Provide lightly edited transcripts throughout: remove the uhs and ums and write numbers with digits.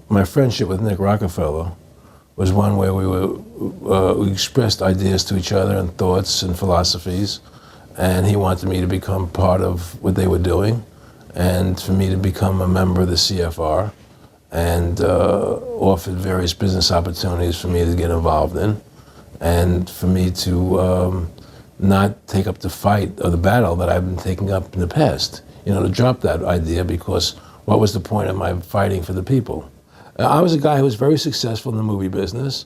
my friendship with Nick Rockefeller was one where we expressed ideas to each other and thoughts and philosophies, and he wanted me to become part of what they were doing, and for me to become a member of the CFR, and offered various business opportunities for me to get involved in, and for me to not take up the fight or the battle that I've been taking up in the past. To drop that idea, because what was the point of my fighting for the people? I was a guy who was very successful in the movie business,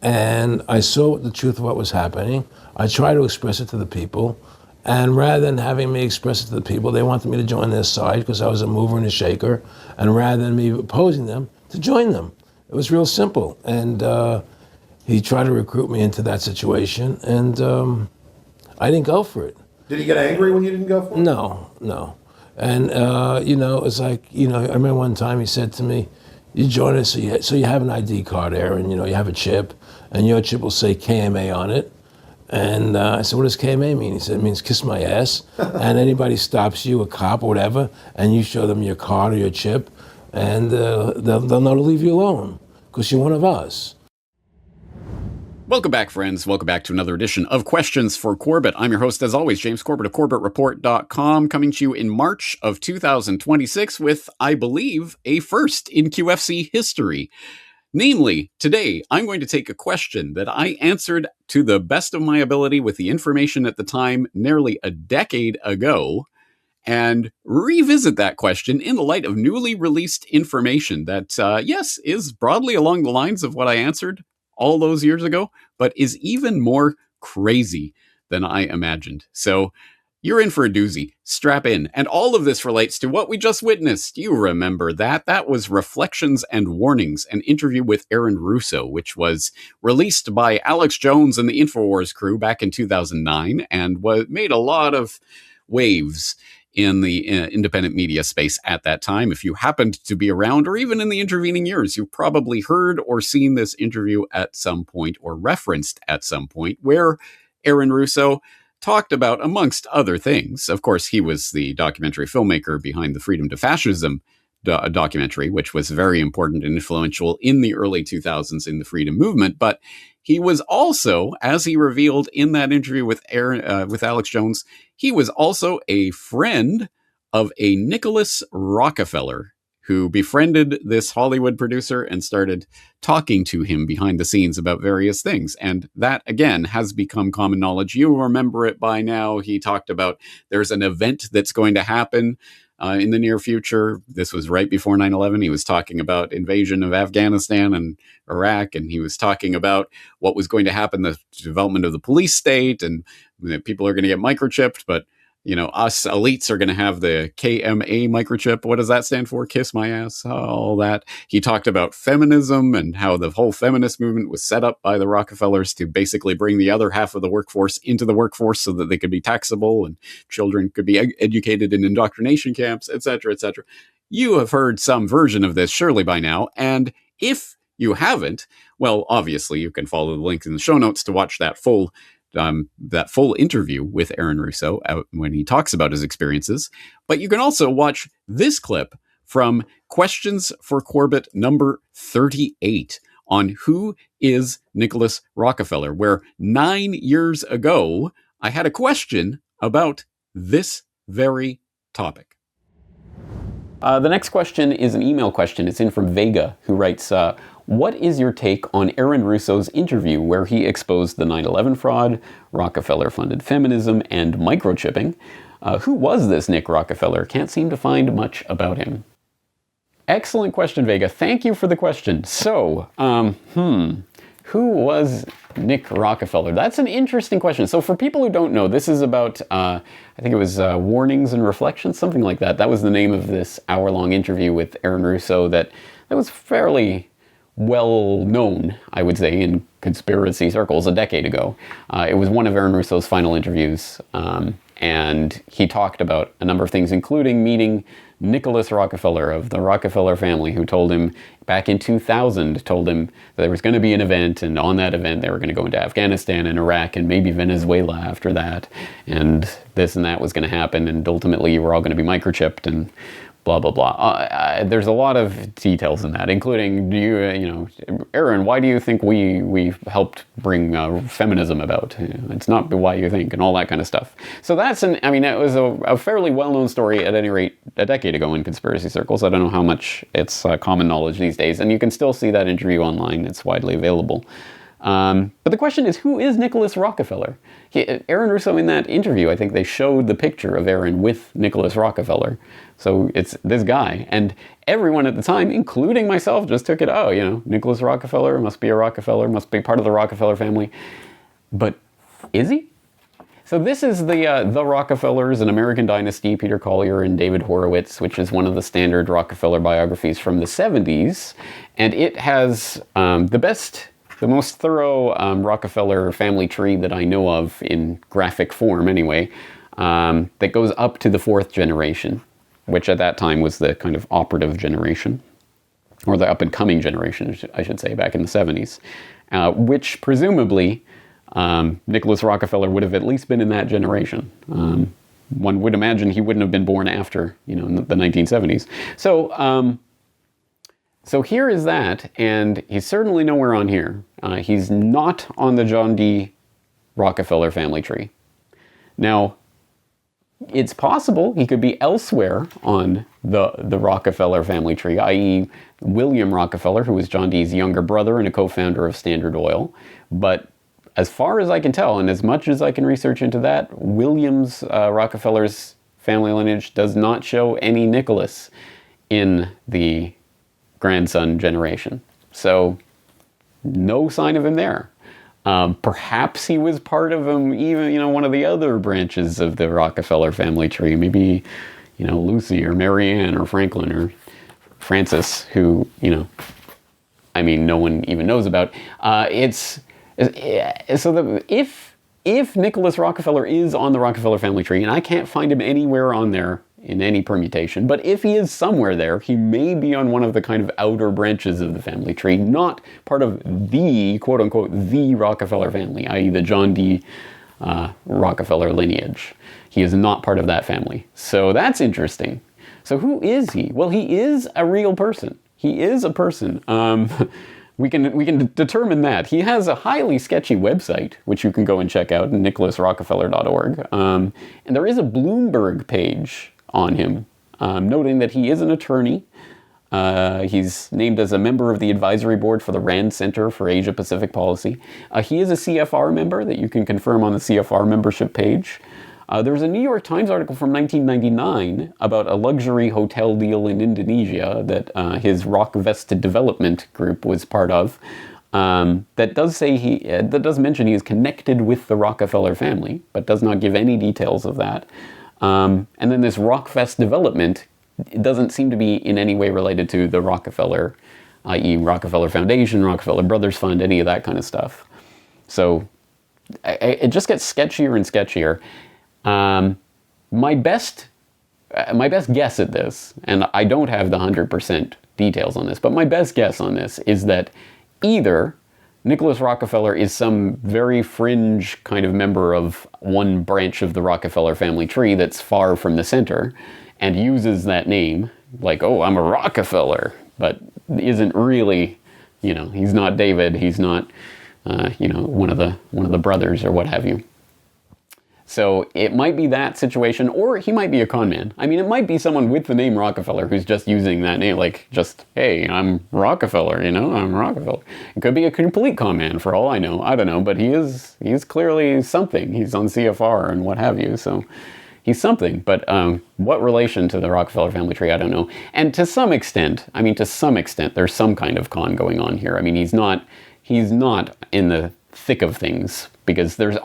and I saw the truth of what was happening. I tried to express it to the people, and rather than having me express it to the people, they wanted me to join their side because I was a mover and a shaker, and rather than me opposing them, to join them. It was real simple, and he tried to recruit me into that situation, and I didn't go for it. Did he get angry when you didn't go for it? No. And, it's like, I remember one time he said to me, you join us, so you have an ID card, Aaron, you have a chip, and your chip will say KMA on it. And I said, what does KMA mean? He said, it means kiss my ass. And anybody stops you, a cop or whatever, and you show them your card or your chip, and they'll know to leave you alone, because you're one of us. Welcome back, friends. Welcome back to another edition of Questions for Corbett. I'm your host, as always, James Corbett of CorbettReport.com, coming to you in March of 2026 with, I believe, a first in QFC history. Namely, today, I'm going to take a question that I answered to the best of my ability with the information at the time nearly a decade ago, and revisit that question in the light of newly released information that, yes, is broadly along the lines of what I answered all those years ago, but is even more crazy than I imagined. So you're in for a doozy. Strap in. And all of this relates to what we just witnessed. You remember that. That was Reflections and Warnings, an interview with Aaron Russo, which was released by Alex Jones and the InfoWars crew back in 2009 and made a lot of waves in the independent media space at that time. If you happened to be around, or even in the intervening years, you've probably heard or seen this interview at some point, or referenced at some point, where Aaron Russo talked about, amongst other things, of course, he was the documentary filmmaker behind the Freedom to Fascism documentary, which was very important and influential in the early 2000s in the freedom movement. But he was also, as he revealed in that interview with Alex Jones, he was also a friend of a Nicholas Rockefeller, who befriended this Hollywood producer and started talking to him behind the scenes about various things. And that, again, has become common knowledge. You remember it by now. He talked about there's an event that's going to happen in the near future. This was right before 9/11. He was talking about invasion of Afghanistan and Iraq, and he was talking about what was going to happen, the development of the police state, and that people are going to get microchipped, but us elites are going to have the KMA microchip. What does that stand for? Kiss my ass, all that. He talked about feminism and how the whole feminist movement was set up by the Rockefellers to basically bring the other half of the workforce into the workforce so that they could be taxable and children could be educated in indoctrination camps, etc., etc. You have heard some version of this surely by now. And if you haven't, well, obviously you can follow the link in the show notes to watch that full interview with Aaron Russo when he talks about his experiences. But you can also watch this clip from Questions for Corbett number 38 on who is Nicholas Rockefeller, where 9 years ago, I had a question about this very topic. The next question is an email question. It's in from Vega, who writes, what is your take on Aaron Russo's interview where he exposed the 9/11 fraud, Rockefeller-funded feminism, and microchipping? Who was this Nick Rockefeller? Can't seem to find much about him. Excellent question, Vega. Thank you for the question. So, who was Nick Rockefeller? That's an interesting question. So for people who don't know, this is about, I think it was Warnings and Reflections, something like that. That was the name of this hour-long interview with Aaron Russo that was fairly well known, I would say, in conspiracy circles a decade ago. It was one of Aaron Russo's final interviews, and he talked about a number of things, including meeting Nicholas Rockefeller of the Rockefeller family, who told him back in 2000, told him that there was going to be an event, and on that event they were going to go into Afghanistan and Iraq and maybe Venezuela after that, and this and that was going to happen, and ultimately you were all going to be microchipped and blah, blah, blah. There's a lot of details in that, including, Aaron, why do you think we helped bring feminism about? It's not why you think, and all that kind of stuff. So it was a fairly well-known story, at any rate, a decade ago in conspiracy circles. I don't know how much it's common knowledge these days, and you can still see that interview online. It's widely available. But the question is, who is Nicholas Rockefeller? Aaron Russo, in that interview, I think they showed the picture of Aaron with Nicholas Rockefeller. So it's this guy. And everyone at the time, including myself, just took it, Nicholas Rockefeller, must be a Rockefeller, must be part of the Rockefeller family. But is he? So this is the Rockefellers, an American Dynasty, Peter Collier and David Horowitz, which is one of the standard Rockefeller biographies from the 70s. And it has the most thorough Rockefeller family tree that I know of, in graphic form anyway, that goes up to the 4th generation, which at that time was the kind of operative generation, or the up-and-coming generation, I should say, back in the 70s, which presumably Nicholas Rockefeller would have at least been in that generation. One would imagine he wouldn't have been born after, the 1970s. So here is that, and he's certainly nowhere on here. He's not on the John D. Rockefeller family tree. Now, it's possible he could be elsewhere on the Rockefeller family tree, i.e. William Rockefeller, who was John D.'s younger brother and a co-founder of Standard Oil. But as far as I can tell, and as much as I can research into that, Williams Rockefeller's family lineage does not show any Nicholas in the grandson generation. So no sign of him there. Perhaps he was part of even one of the other branches of the Rockefeller family tree. Maybe, Lucy or Mary Ann or Franklin or Francis, who, no one even knows about. If Nicholas Rockefeller is on the Rockefeller family tree, and I can't find him anywhere on there in any permutation, but if he is somewhere there, he may be on one of the kind of outer branches of the family tree, not part of the, quote-unquote, the Rockefeller family, i.e. the John D. Rockefeller lineage. He is not part of that family. So that's interesting. So who is he? Well, he is a real person. He is a person. We can determine that. He has a highly sketchy website, which you can go and check out, nicholasrockefeller.org. And there is a Bloomberg page on him, noting that he is an attorney. He's named as a member of the advisory board for the RAND Center for Asia Pacific Policy. He is a CFR member that you can confirm on the CFR membership page. There's a New York Times article from 1999 about a luxury hotel deal in Indonesia that his Rock Vested Development group was part of. That does mention he is connected with the Rockefeller family, but does not give any details of that. And then this Rockvest Development, it doesn't seem to be in any way related to the Rockefeller, i.e. Rockefeller Foundation, Rockefeller Brothers Fund, any of that kind of stuff. So it just gets sketchier and sketchier. My best guess at this, and I don't have the 100% details on this, but my best guess on this is that either Nicholas Rockefeller is some very fringe kind of member of one branch of the Rockefeller family tree that's far from the center and uses that name, like, oh, I'm a Rockefeller, but isn't really, he's not David, he's not, one of the brothers or what have you. So it might be that situation, or he might be a con man. It might be someone with the name Rockefeller who's just using that name, like, just, hey, I'm Rockefeller, I'm Rockefeller. It could be a complete con man for all I know. I don't know, but he's clearly something. He's on CFR and what have you, so he's something. But what relation to the Rockefeller family tree, I don't know. And to some extent, there's some kind of con going on here. He's not in the thick of things, because there's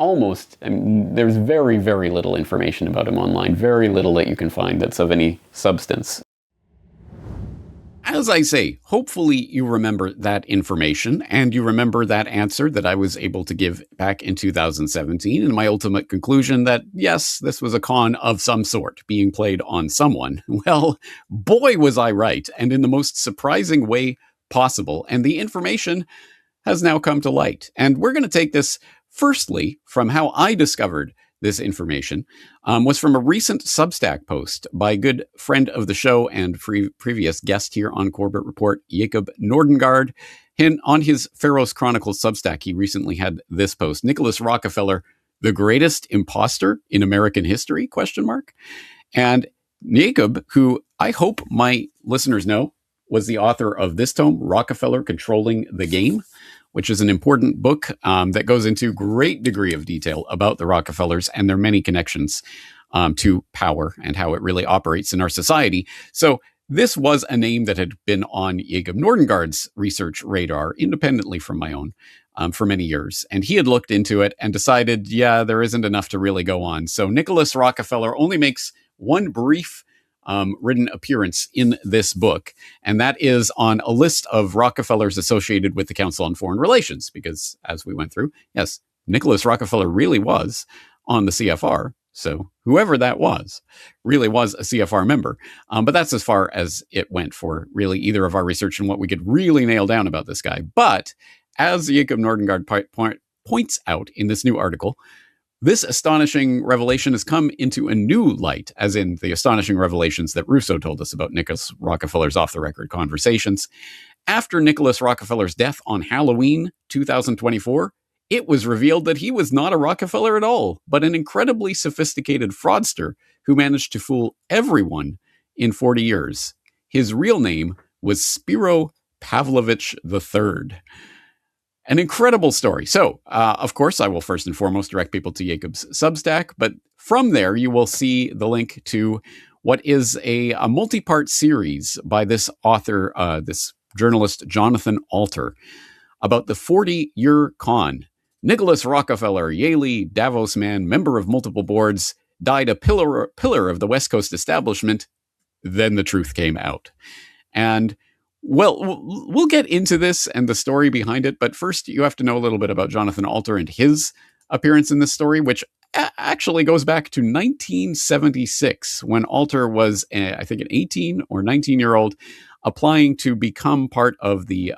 very, very little information about him online, very little that you can find that's of any substance. As I say, hopefully you remember that information and you remember that answer that I was able to give back in 2017 and my ultimate conclusion that, yes, this was a con of some sort being played on someone. Well, boy, was I right, and in the most surprising way possible. And the information has now come to light. And we're going to take this firstly from how I discovered this information was from a recent Substack post by a good friend of the show and previous guest here on Corbett Report, Jacob Nordangard. On his Pharaoh's Chronicles Substack, he recently had this post: Nicholas Rockefeller, the greatest imposter in American history? ? And Jacob, who I hope my listeners know, was the author of this tome, Rockefeller Controlling the Game, which is an important book that goes into great degree of detail about the Rockefellers and their many connections to power and how it really operates in our society. So this was a name that had been on Jacob Nordangard's research radar, independently from my own, for many years. And he had looked into it and decided, yeah, there isn't enough to really go on. So Nicholas Rockefeller only makes one brief written appearance in this book, and that is on a list of Rockefellers associated with the Council on Foreign Relations, because as we went through, yes, Nicholas Rockefeller really was on the CFR. So whoever that was really was a CFR member. But that's as far as it went for really either of our research and what we could really nail down about this guy. But as Jacob Nordangard points out in this new article, this astonishing revelation has come into a new light, as in the astonishing revelations that Russo told us about Nicholas Rockefeller's off-the-record conversations. After Nicholas Rockefeller's death on Halloween 2024, it was revealed that he was not a Rockefeller at all, but an incredibly sophisticated fraudster who managed to fool everyone in 40 years. His real name was Spiro Pavlovich III. An incredible story. So, of course, I will first and foremost direct people to Jacob's Substack, but from there you will see the link to what is a multi-part series by this author, this journalist, Jonathan Alter, about the 40-year con. Nicholas Rockefeller, Yale, Davos man, member of multiple boards, died a pillar of the West Coast establishment. Then the truth came out. And well, we'll get into this and the story behind it, but first you have to know a little bit about Jonathan Alter and his appearance in this story, which actually goes back to 1976, when Alter was, I think, an 18 or 19-year-old applying to become part of the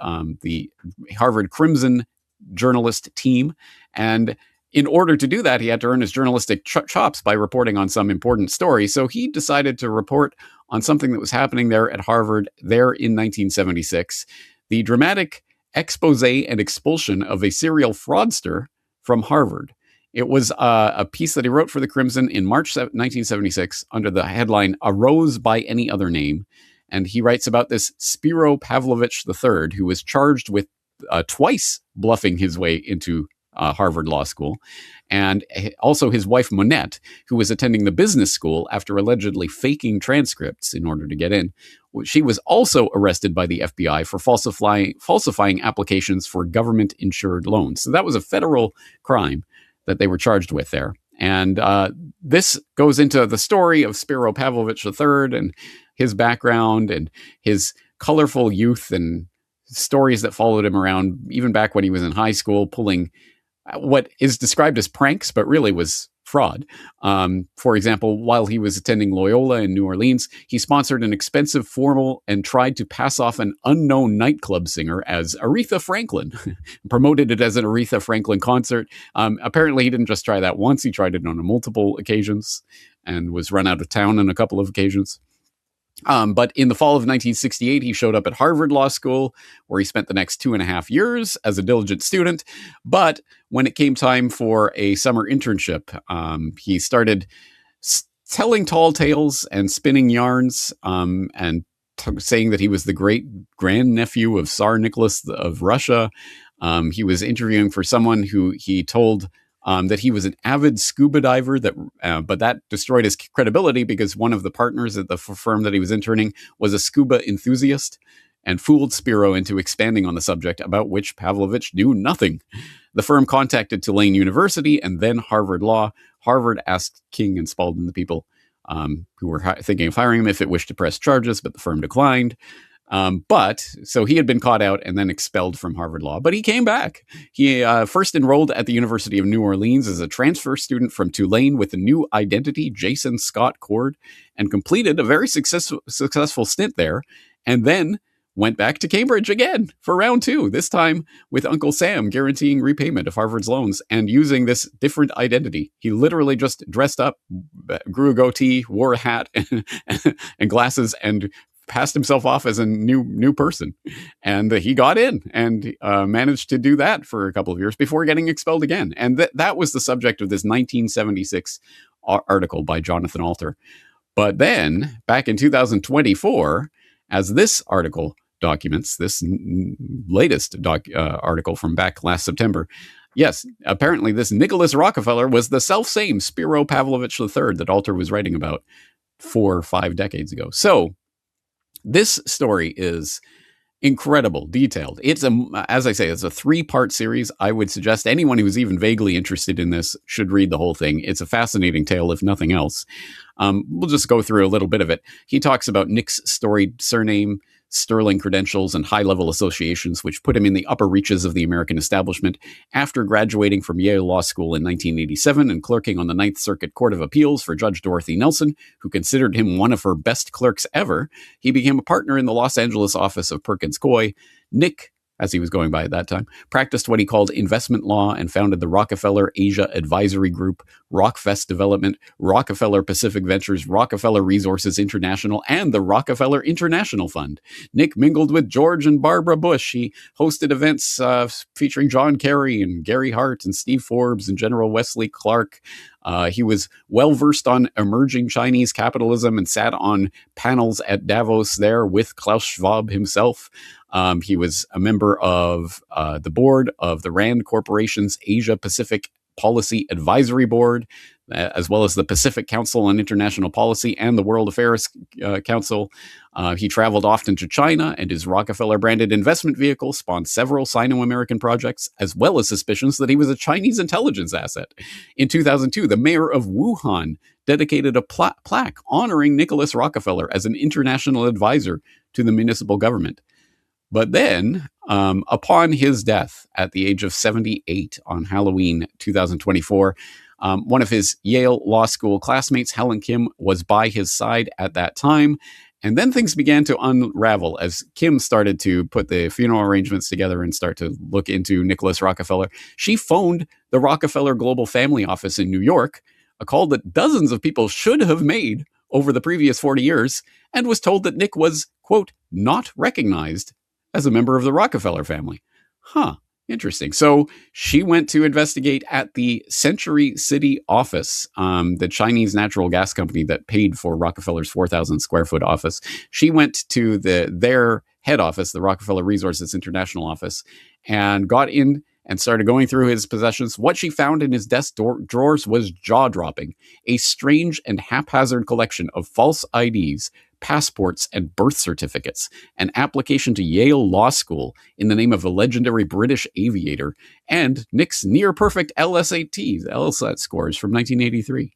Harvard Crimson journalist team. And in order to do that, he had to earn his journalistic chops by reporting on some important story. So he decided to report on something that was happening there at Harvard there in 1976, the dramatic expose and expulsion of a serial fraudster from Harvard. It was a piece that he wrote for the Crimson in March 1976 under the headline, "A Rose by Any Other Name." And he writes about this Spiro Pavlovich III, who was charged with twice bluffing his way into Harvard Law School, and also his wife Monette, who was attending the business school after allegedly faking transcripts in order to get in. She was also arrested by the FBI for falsifying applications for government-insured loans. So that was a federal crime that they were charged with there. And this goes into the story of Spiro Pavlovich III and his background and his colorful youth and stories that followed him around, even back when he was in high school, pulling what is described as pranks, but really was fraud. For example, while he was attending Loyola in New Orleans, he sponsored an expensive formal and tried to pass off an unknown nightclub singer as Aretha Franklin, promoted it as an Aretha Franklin concert. Apparently, he didn't just try that once. He tried it on multiple occasions and was run out of town on a couple of occasions. But in the fall of 1968, he showed up at Harvard Law School, where he spent the next 2.5 years as a diligent student. But when it came time for a summer internship, he started telling tall tales and spinning yarns and saying that he was the great grandnephew of Tsar Nicholas of Russia. He was interviewing for someone who he told that he was an avid scuba diver, but that destroyed his credibility because one of the partners at the firm that he was interning was a scuba enthusiast and fooled Spiro into expanding on the subject about which Pavlovich knew nothing. The firm contacted Tulane University and then Harvard Law. Harvard asked King and Spalding, the people who were thinking of hiring him, if it wished to press charges, but the firm declined. So he had been caught out and then expelled from Harvard Law, but he came back. He first enrolled at the University of New Orleans as a transfer student from Tulane with a new identity, Jason Scott Cord, and completed a very successful stint there. And then went back to Cambridge again for round 2, this time with Uncle Sam guaranteeing repayment of Harvard's loans and using this different identity. He literally just dressed up, grew a goatee, wore a hat and glasses, and passed himself off as a new person. And he got in and managed to do that for a couple of years before getting expelled again. And that was the subject of this 1976 article by Jonathan Alter. But then, back in 2024, as this article documents, this latest article from back last September, yes, apparently this Nicholas Rockefeller was the self-same Spiro Pavlovich III that Alter was writing about 4 or 5 decades ago. So this story is incredible, detailed. It's as I say, it's a 3-part series. I would suggest anyone who's even vaguely interested in this should read the whole thing. It's a fascinating tale, if nothing else. We'll just go through a little bit of it. He talks about Nick's storied surname, sterling credentials, and high-level associations, which put him in the upper reaches of the American establishment. After graduating from Yale Law School in 1987 and clerking on the Ninth Circuit Court of Appeals for Judge Dorothy Nelson, who considered him one of her best clerks ever, he became a partner in the Los Angeles office of Perkins Coie. Nick, as he was going by at that time, practiced what he called investment law and founded the Rockefeller Asia Advisory Group, Rockfest Development, Rockefeller Pacific Ventures, Rockefeller Resources International, and the Rockefeller International Fund. Nick mingled with George and Barbara Bush. He hosted events featuring John Kerry and Gary Hart and Steve Forbes and General Wesley Clark. He was well-versed on emerging Chinese capitalism and sat on panels at Davos there with Klaus Schwab himself. He was a member of the board of the Rand Corporation's Asia Pacific Policy Advisory Board, as well as the Pacific Council on International Policy and the World Affairs Council. He traveled often to China, and his Rockefeller-branded investment vehicle spawned several Sino-American projects, as well as suspicions that he was a Chinese intelligence asset. In 2002, the mayor of Wuhan dedicated a plaque honoring Nicholas Rockefeller as an international advisor to the municipal government. But then, upon his death at the age of 78 on Halloween 2024, one of his Yale Law School classmates, Helen Kim, was by his side at that time. And then things began to unravel as Kim started to put the funeral arrangements together and start to look into Nicholas Rockefeller. She phoned the Rockefeller Global Family Office in New York, a call that dozens of people should have made over the previous 40 years, and was told that Nick was, quote, not recognized as a member of the Rockefeller family. Interesting. So she went to investigate at the Century City office, the Chinese natural gas company that paid for Rockefeller's 4,000 square foot office. She went to their head office, the Rockefeller Resources International office, and got in and started going through his possessions. What she found in his desk drawers was jaw-dropping, a strange and haphazard collection of false IDs, passports, and birth certificates, an application to Yale Law School in the name of a legendary British aviator, and Nick's near-perfect LSAT scores from 1983,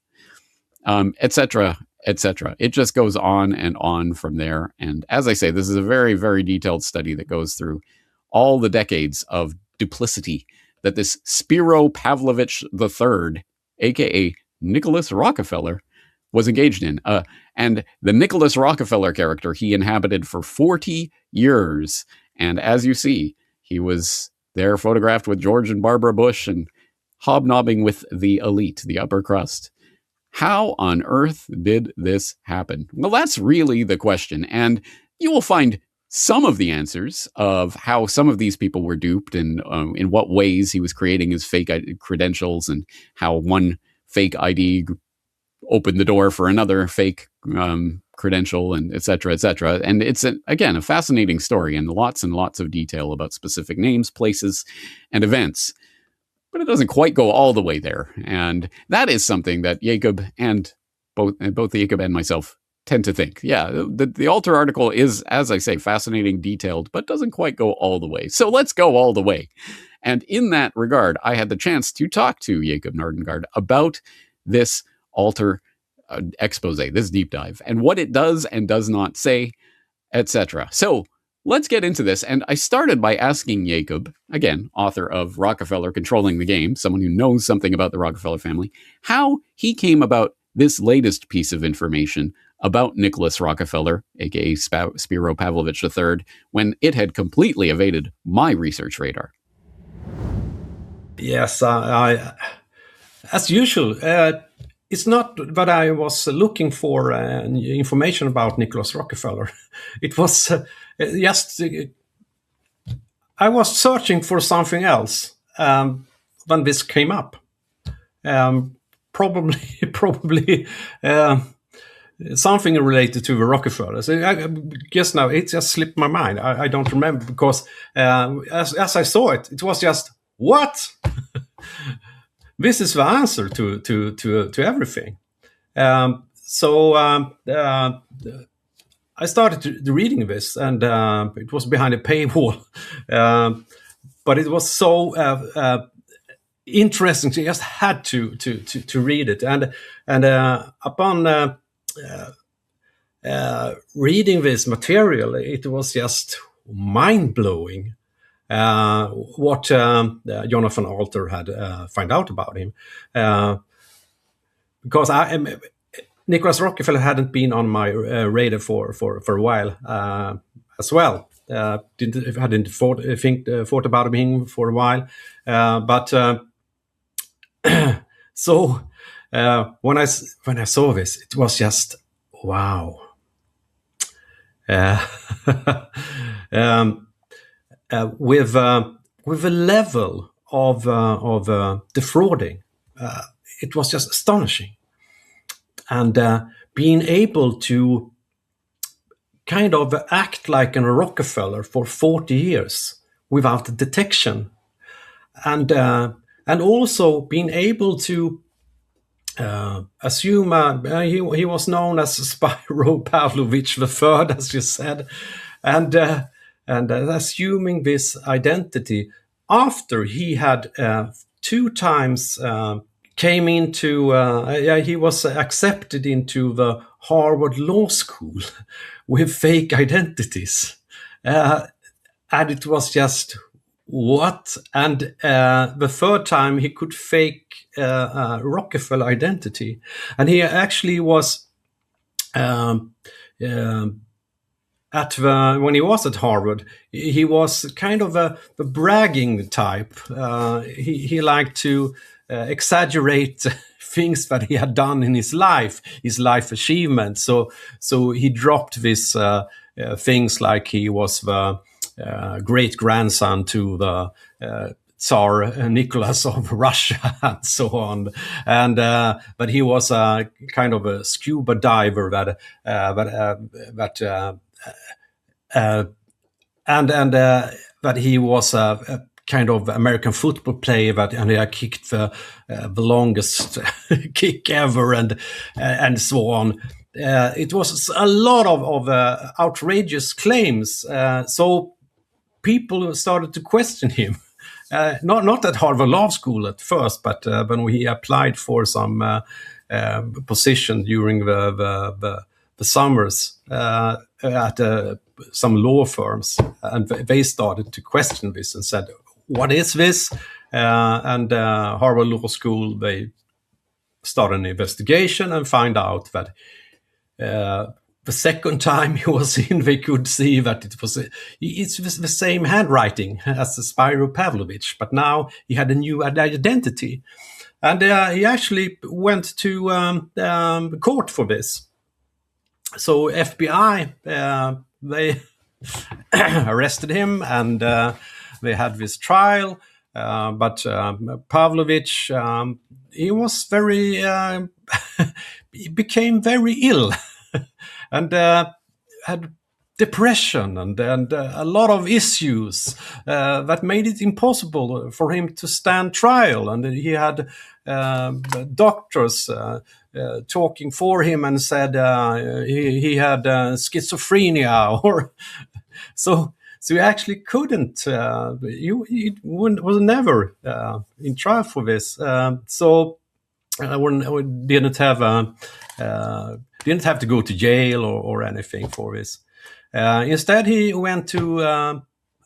etc., etc. It just goes on and on from there. And as I say, this is a very, very detailed study that goes through all the decades of duplicity that this Spiro Pavlovich III, aka Nicholas Rockefeller, was engaged in. And the Nicholas Rockefeller character he inhabited for 40 years. And as you see, he was there photographed with George and Barbara Bush and hobnobbing with the elite, the upper crust. How on earth did this happen? Well, that's really the question. And you will find some of the answers of how some of these people were duped and in what ways he was creating his fake credentials and how one fake ID opened the door for another fake credential and et cetera, et cetera. And it's, again, a fascinating story and lots of detail about specific names, places, and events. But it doesn't quite go all the way there. And that is something that Jacob and both Jacob and myself tend to think. Yeah, the Alter article is, as I say, fascinating, detailed, but doesn't quite go all the way. So let's go all the way. And in that regard, I had the chance to talk to Jacob Nordangard about this Alter expose, this deep dive, and what it does and does not say, etc. So let's get into this. And I started by asking Jacob, again, author of Rockefeller Controlling the Game, someone who knows something about the Rockefeller family, how he came about this latest piece of information about Nicholas Rockefeller, aka Spiro Pavlovich III, when it had completely evaded my research radar? Yes, I as usual, it's not that I was looking for information about Nicholas Rockefeller. It was just I was searching for something else when this came up. Probably something related to the Rockefellers. I guess now it just slipped my mind. I don't remember because as I saw it, it was just what. This is the answer to everything. So I started reading this, and it was behind a paywall, but it was so interesting. So I just had to read it, and upon reading this material, it was just mind blowing. What Jonathan Alter had found out about him, because Nicholas Rockefeller hadn't been on my radar for a while as well. Hadn't thought about him for a while, but so when I saw this, it was just wow. With a level of defrauding, it was just astonishing, and being able to kind of act like a Rockefeller for 40 years without detection, and also being able to assume he was known as Spiro Pavlovich III, as you said, and assuming this identity after he had 2 times came into, he was accepted into the Harvard Law School with fake identities. And it was just, what? And the 3rd time he could fake Rockefeller identity. And he actually was when he was at Harvard, he was kind of a bragging type. He liked to exaggerate things that he had done in his life achievements. So he dropped this things like he was the great grandson to the Tsar Nicholas of Russia and so on, and but he was a kind of a scuba diver that he was a kind of American football player and he kicked the longest kick ever and so on. It was a lot of outrageous claims. So people started to question him. Not at Harvard Law School at first, but when he applied for some position during the summers at some law firms, and they started to question this and said, "What is this?" And Harvard Law School, they started an investigation and find out that the second time he was in, they could see that it's the same handwriting as the Spiro Pavlovich, but now he had a new identity. And he actually went to court for this. So FBI, they arrested him, and they had this trial. But Pavlovich, he was very, he became very ill. And had depression and a lot of issues that made it impossible for him to stand trial. And he had doctors talking for him and said he had schizophrenia, or so he actually couldn't. He was never in trial for this. So we didn't have to go to jail or anything for this. Instead, he went to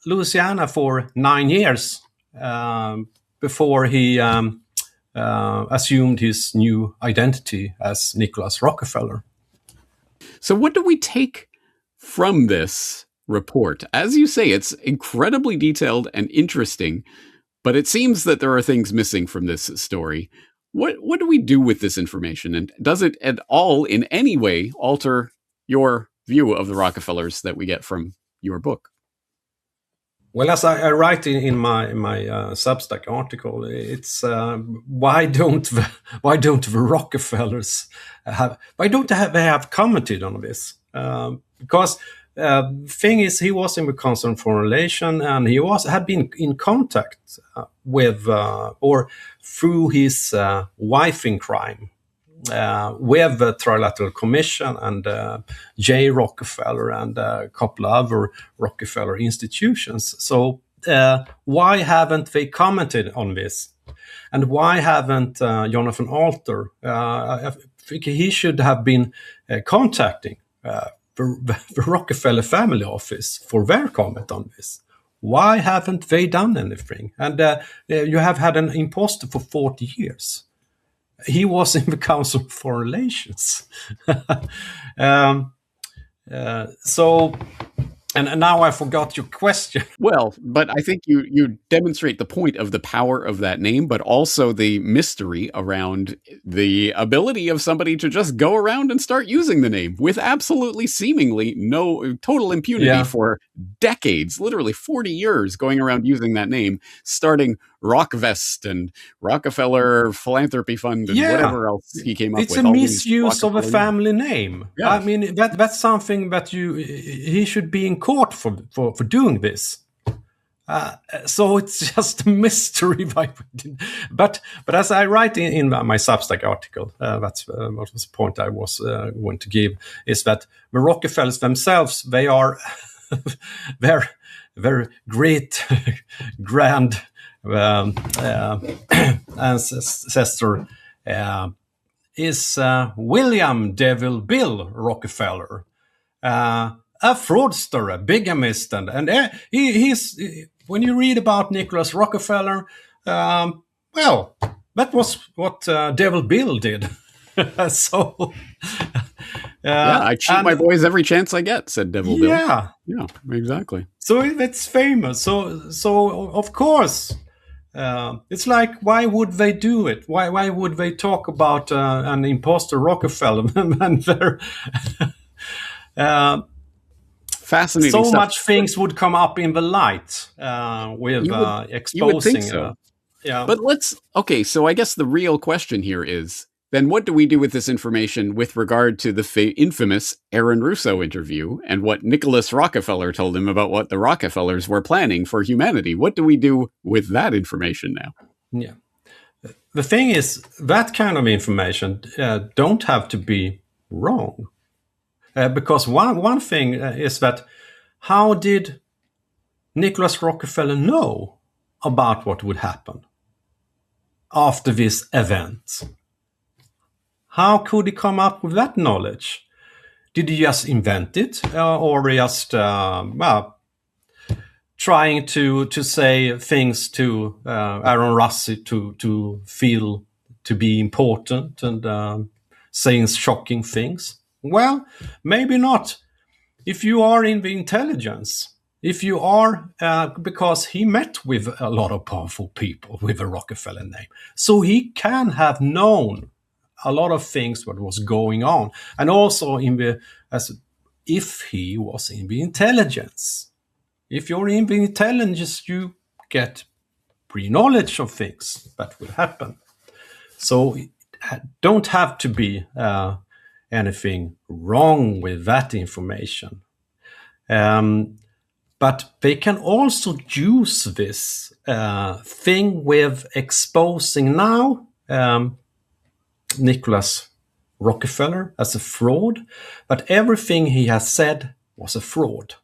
Louisiana for 9 years before he assumed his new identity as Nicholas Rockefeller. So what do we take from this report? As you say, it's incredibly detailed and interesting, but it seems that there are things missing from this story. What do we do with this information? And does it at all in any way alter your view of the Rockefellers that we get from your book? Well, as I write in my Substack article, it's why don't the Rockefellers have commented on this? Because thing is, he was in the Council on Foreign Relations, and he had been in contact with or through his wife in crime with the Trilateral Commission and J. Rockefeller and a couple other Rockefeller institutions. So why haven't they commented on this? And why haven't Jonathan Alter? I think he should have been contacting the Rockefeller family office for their comment on this. Why haven't they done anything? And you have had an imposter for 40 years. He was in the Council of Foreign Relations. So, and now I forgot your question. Well, but I think you demonstrate the point of the power of that name, but also the mystery around the ability of somebody to just go around and start using the name with absolutely seemingly no total impunity for decades, literally 40 years going around using that name, starting Rockvest and Rockefeller Philanthropy Fund and whatever else he came up with. It's a misuse of a family name. Yeah. I mean, that's something that he should be in court for doing this. So it's just a mystery. But as I write in my Substack article, that's what was the point I was going to give, is that the Rockefellers themselves, they are very, very great, grand ancestor is William Devil Bill Rockefeller, a fraudster, a bigamist, and he's when you read about Nicholas Rockefeller, well, that was what Devil Bill did. So. I cheat my boys every chance I get, said Devil Bill. Yeah, exactly. So it's famous. So of course, it's like, why would they do it? Why would they talk about an imposter Rockefeller? And fascinating. So stuff. much things would come up in the light with exposing. You would think so. But so I guess the real question here is, then what do we do with this information with regard to the infamous Aaron Russo interview and what Nicholas Rockefeller told him about what the Rockefellers were planning for humanity? What do we do with that information now? Yeah. The thing is, that kind of information don't have to be wrong. Because one thing is that, how did Nicholas Rockefeller know about what would happen after this event? How could he come up with that knowledge? Did he just invent it, or just trying to say things to Aaron Russo to feel to be important and saying shocking things? Well, maybe not. If you are in the intelligence, if you are, because he met with a lot of powerful people with a Rockefeller name, so he can have known a lot of things what was going on, and also if he was in the intelligence. If you're in the intelligence, you get pre-knowledge of things that will happen. So don't have to be anything wrong with that information. But they can also use this thing with exposing now Nicholas Rockefeller as a fraud, but everything he has said was a fraud.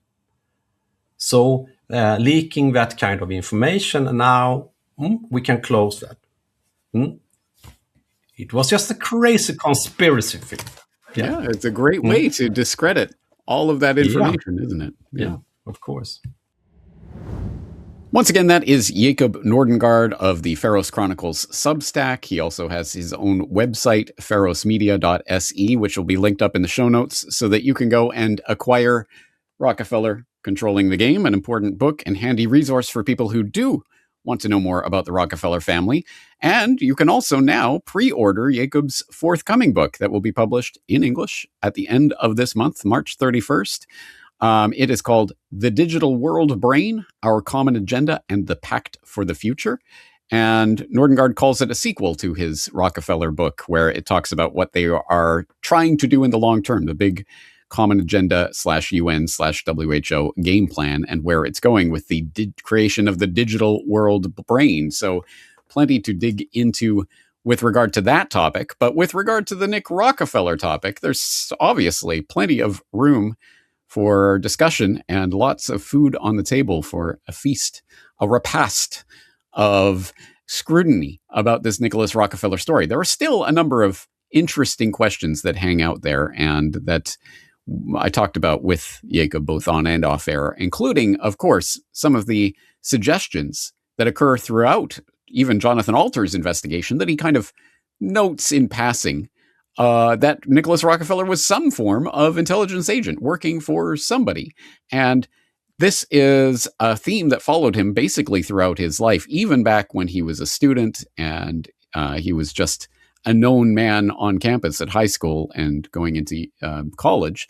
So leaking that kind of information, and now we can close that. It was just a crazy conspiracy thing. Yeah, it's a great way to discredit all of that information, isn't it? Yeah, of course. Once again, that is Jacob Nordangard of the Pharos Chronicles Substack. He also has his own website, pharosmedia.se, which will be linked up in the show notes so that you can go and acquire Rockefeller Controlling the Game, an important book and handy resource for people who do want to know more about the Rockefeller family. And you can also now pre-order Jacob's forthcoming book that will be published in English at the end of this month, March 31st. It is called The Digital World Brain, Our Common Agenda and the Pact for the Future. And Nordangard calls it a sequel to his Rockefeller book, where it talks about what they are trying to do in the long term, the big common agenda /UN/WHO game plan, and where it's going with the creation of the digital world brain. So plenty to dig into with regard to that topic. But with regard to the Nick Rockefeller topic, there's obviously plenty of room for discussion and lots of food on the table for a feast, a repast of scrutiny about this Nicholas Rockefeller story. There are still a number of interesting questions that hang out there and that I talked about with Jacob both on and off air, including, of course, some of the suggestions that occur throughout even Jonathan Alter's investigation that he kind of notes in passing that Nicholas Rockefeller was some form of intelligence agent working for somebody. And this is a theme that followed him basically throughout his life, even back when he was a student and he was just a known man on campus at high school and going into college.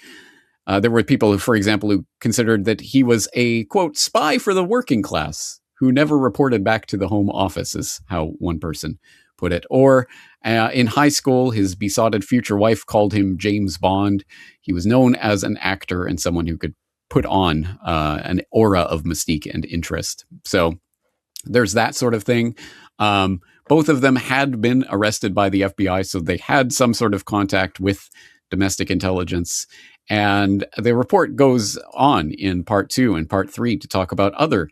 There were people who, for example, who considered that he was a, quote, spy for the working class who never reported back to the home office, is how one person put it. Or in high school, his besotted future wife called him James Bond. He was known as an actor and someone who could put on an aura of mystique and interest. So there's that sort of thing. Both of them had been arrested by the FBI, so they had some sort of contact with domestic intelligence. And the report goes on in part 2 and part 3 to talk about other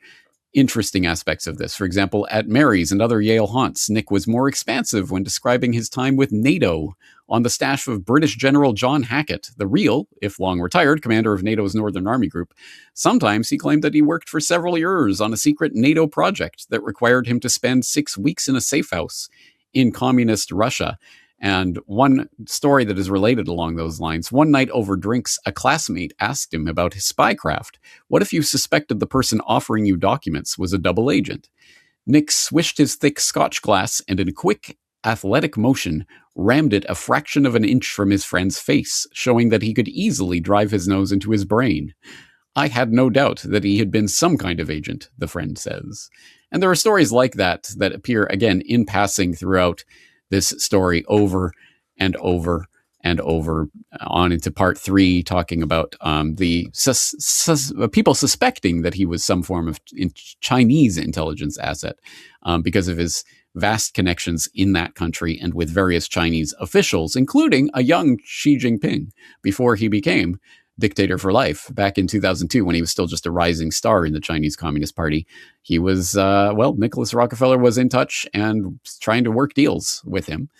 interesting aspects of this. For example, at Mary's and other Yale haunts, Nick was more expansive when describing his time with NATO on the staff of British General John Hackett, the real, if long retired, commander of NATO's Northern Army Group. Sometimes he claimed that he worked for several years on a secret NATO project that required him to spend 6 weeks in a safe house in communist Russia. And one story that is related along those lines, one night over drinks, a classmate asked him about his spycraft. What if you suspected the person offering you documents was a double agent? Nick swished his thick scotch glass and in a quick, athletic motion, rammed it a fraction of an inch from his friend's face, showing that he could easily drive his nose into his brain. I had no doubt that he had been some kind of agent, the friend says. And there are stories like that that appear, again, in passing throughout this story over and over and over on into part 3, talking about the people suspecting that he was some form of Chinese intelligence asset because of his vast connections in that country and with various Chinese officials, including a young Xi Jinping before he became dictator for life back in 2002 when he was still just a rising star in the Chinese Communist Party. He was, Nicholas Rockefeller was in touch and trying to work deals with him.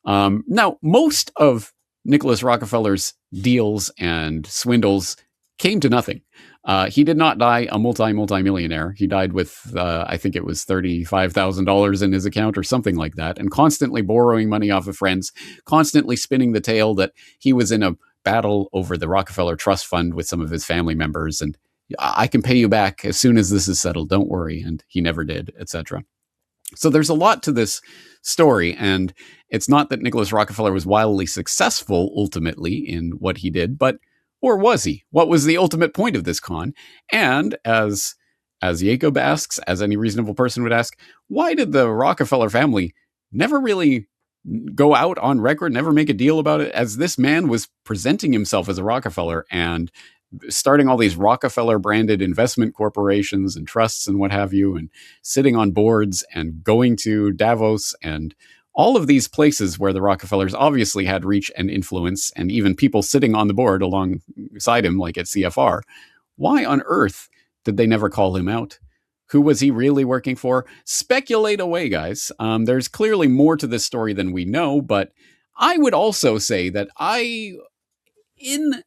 Now, most of Nicholas Rockefeller's deals and swindles came to nothing. He did not die a multi-millionaire. He died with, I think it was $35,000 in his account or something like that, and constantly borrowing money off of friends, constantly spinning the tale that he was in a battle over the Rockefeller Trust Fund with some of his family members, and I can pay you back as soon as this is settled, don't worry. And he never did, etc. So there's a lot to this story, and it's not that Nicholas Rockefeller was wildly successful ultimately in what he did, but or was he? What was the ultimate point of this con? And as Jacob asks, as any reasonable person would ask, why did the Rockefeller family never really go out on record, never make a deal about it, as this man was presenting himself as a Rockefeller and starting all these Rockefeller branded investment corporations and trusts and what have you, and sitting on boards and going to Davos and all of these places where the Rockefellers obviously had reach and influence, and even people sitting on the board alongside him, like at CFR. Why on earth did they never call him out? Who was he really working for? Speculate away, guys. There's clearly more to this story than we know, but I would also say that in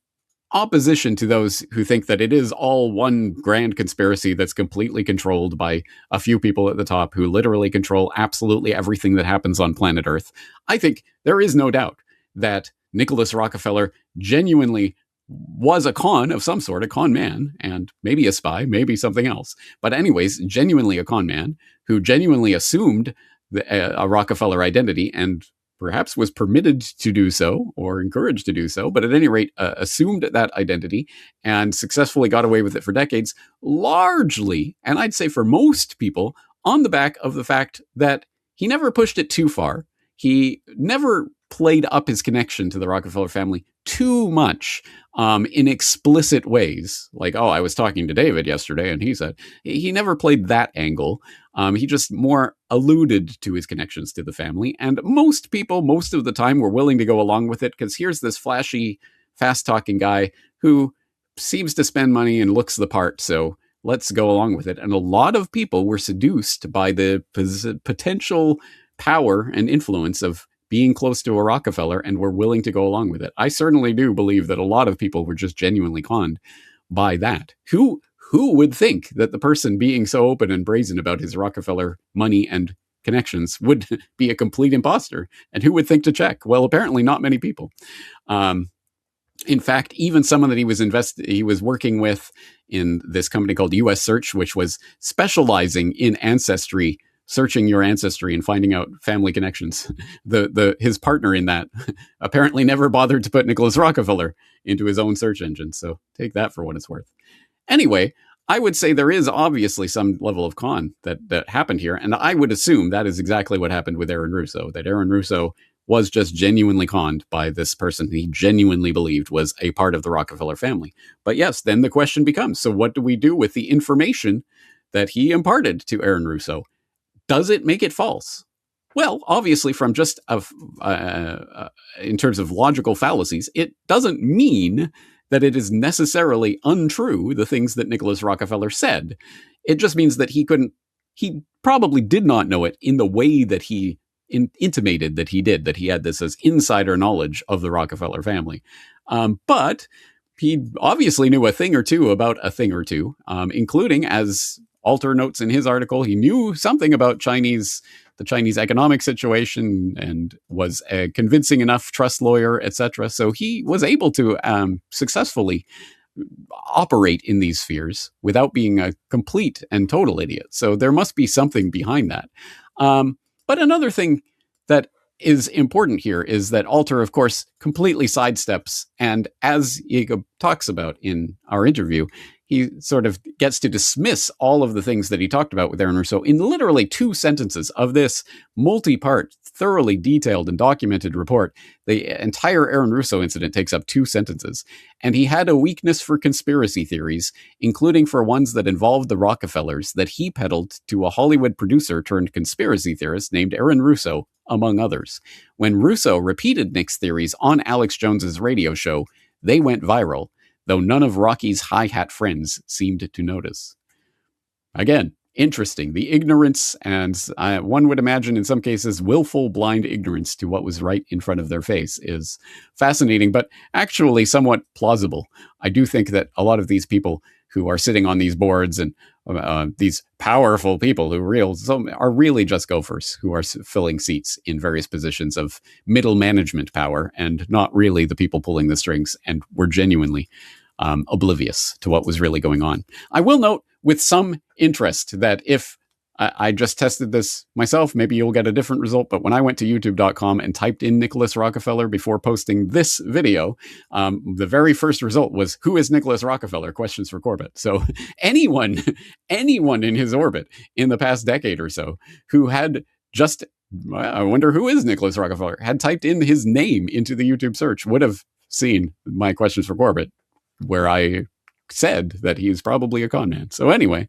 opposition to those who think that it is all one grand conspiracy that's completely controlled by a few people at the top who literally control absolutely everything that happens on planet Earth, I think there is no doubt that Nicholas Rockefeller genuinely was a con of some sort, a con man, and maybe a spy, maybe something else. But anyways, genuinely a con man who genuinely assumed a Rockefeller identity and perhaps was permitted to do so or encouraged to do so, but at any rate, assumed that identity and successfully got away with it for decades, largely, and I'd say for most people, on the back of the fact that he never pushed it too far. He never played up his connection to the Rockefeller family too much in explicit ways. Like, oh, I was talking to David yesterday and he said, he never played that angle. He just more alluded to his connections to the family. And most people, most of the time, were willing to go along with it because here's this flashy, fast-talking guy who seems to spend money and looks the part. So let's go along with it. And a lot of people were seduced by the potential power and influence of being close to a Rockefeller and were willing to go along with it. I certainly do believe that a lot of people were just genuinely conned by that. Who would think that the person being so open and brazen about his Rockefeller money and connections would be a complete imposter? And who would think to check? Well, apparently not many people. In fact, even someone that he was working with in this company called US Search, which was specializing in ancestry, searching your ancestry and finding out family connections. His partner in that apparently never bothered to put Nicholas Rockefeller into his own search engine. So take that for what it's worth. Anyway, I would say there is obviously some level of con that happened here. And I would assume that is exactly what happened with Aaron Russo, that Aaron Russo was just genuinely conned by this person he genuinely believed was a part of the Rockefeller family. But yes, then the question becomes, so what do we do with the information that he imparted to Aaron Russo? Does it make it false? Well, obviously, from just in terms of logical fallacies, it doesn't mean that it is necessarily untrue, the things that Nicholas Rockefeller said. It just means that he probably did not know it in the way that he intimated that he did, that he had this as insider knowledge of the Rockefeller family. But he obviously knew a thing or two about a thing or two, including, as Alter notes in his article, he knew something about the Chinese economic situation and was a convincing enough trust lawyer, etc. So he was able to successfully operate in these spheres without being a complete and total idiot. So there must be something behind that. But another thing that is important here is that Alter, of course, completely sidesteps. And as Jacob talks about in our interview, he sort of gets to dismiss all of the things that he talked about with Aaron Russo in literally 2 sentences of this multi-part, thoroughly detailed and documented report. The entire Aaron Russo incident takes up 2 sentences. And he had a weakness for conspiracy theories, including for ones that involved the Rockefellers that he peddled to a Hollywood producer turned conspiracy theorist named Aaron Russo, among others. When Russo repeated Nick's theories on Alex Jones's radio show, they went viral, though none of Rocky's high-hat friends seemed to notice. Again, interesting. The ignorance, and one would imagine in some cases willful blind ignorance to what was right in front of their face, is fascinating, but actually somewhat plausible. I do think that a lot of these people who are sitting on these boards and these powerful people who are really just gophers who are filling seats in various positions of middle management power and not really the people pulling the strings, and were genuinely oblivious to what was really going on. I will note with some interest that if I just tested this myself, maybe you'll get a different result, but when I went to youtube.com and typed in Nicholas Rockefeller before posting this video, the very first result was, "Who is Nicholas Rockefeller? Questions for Corbett." So anyone in his orbit in the past decade or so who had just, I wonder who is Nicholas Rockefeller, had typed in his name into the YouTube search would have seen my Questions for Corbett, where I said that he is probably a con man. So anyway,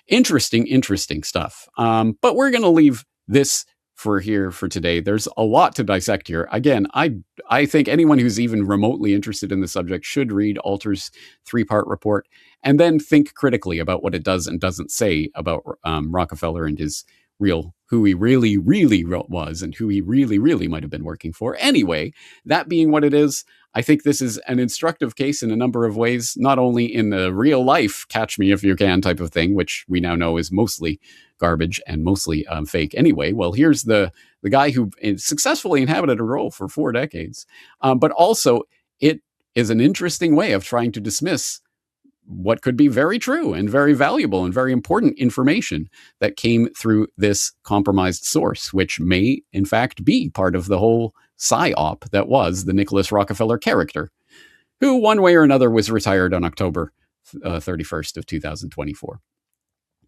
interesting stuff. But we're going to leave this for today. There's a lot to dissect here. Again, I think anyone who's even remotely interested in the subject should read Alter's 3-part report and then think critically about what it does and doesn't say about Rockefeller and his real who he really, really was and who he really, really might have been working for. Anyway, that being what it is, I think this is an instructive case in a number of ways, not only in the real life catch me if you can type of thing, which we now know is mostly garbage and mostly fake anyway. Well, here's the guy who successfully inhabited a role for 4 decades. But also, it is an interesting way of trying to dismiss what could be very true and very valuable and very important information that came through this compromised source, which may, in fact, be part of the whole psyop that was the Nicholas Rockefeller character, who one way or another was retired on October 31st of 2024.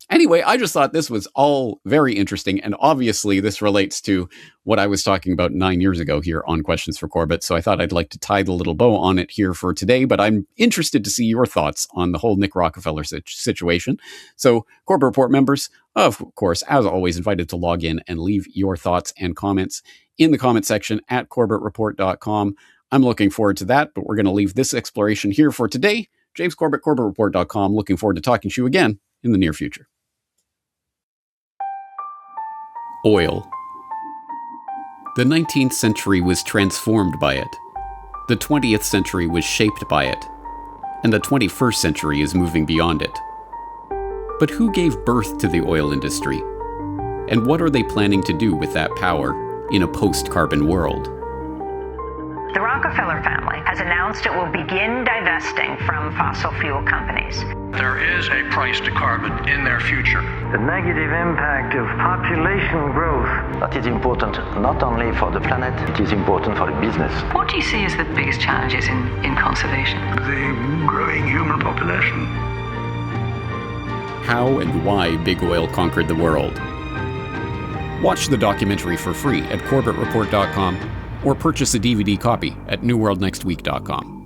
Anyway, I just thought this was all very interesting, and obviously this relates to what I was talking about 9 years ago here on Questions for Corbett, so I thought I'd like to tie the little bow on it here for today, but I'm interested to see your thoughts on the whole Nick Rockefeller situation. So, Corbett Report members, of course, as always, invited to log in and leave your thoughts and comments in the comment section at corbettreport.com. I'm looking forward to that, but we're going to leave this exploration here for today. James Corbett, corbettreport.com, looking forward to talking to you again in the near future. Oil. The 19th century was transformed by it. The 20th century was shaped by it. And the 21st century is moving beyond it. But who gave birth to the oil industry? And what are they planning to do with that power in a post-carbon world? The Rockefeller family has announced it will begin divesting from fossil fuel companies. There is a price to carbon in their future. The negative impact of population growth. That is important not only for the planet, it is important for the business. What do you see as the biggest challenges in conservation? The growing human population. How and why big oil conquered the world. Watch the documentary for free at corbettreport.com or purchase a DVD copy at newworldnextweek.com.